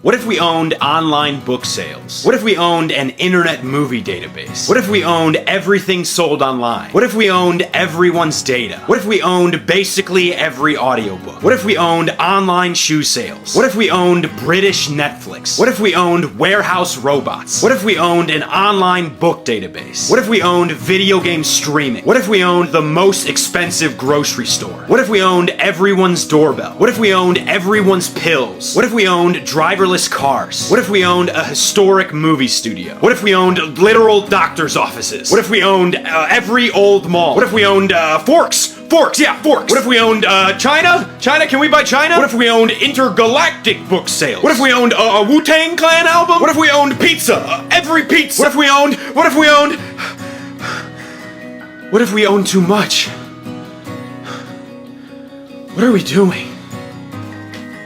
What if we owned online book sales? What if we owned an internet movie database? What if we owned everything sold online? What if we owned everyone's data? What if we owned basically every audiobook? What if we owned online shoe sales? What if we owned British Netflix? What if we owned warehouse robots? What if we owned an online book database? What if we owned video game streaming? What if we owned the most expensive grocery store? What if we owned everyone's doorbell? What if we owned everyone's pills? What if we owned driverless cars? What if we owned a historic movie studio? What if we owned literal doctor's offices? What if we owned every old mall? What if we owned forks? Forks, yeah, forks. What if we owned China? China, can we buy China? What if we owned intergalactic book sales? What if we owned a Wu-Tang Clan album? What if we owned pizza? Every pizza. What if we owned What if we owned too much? What are we doing?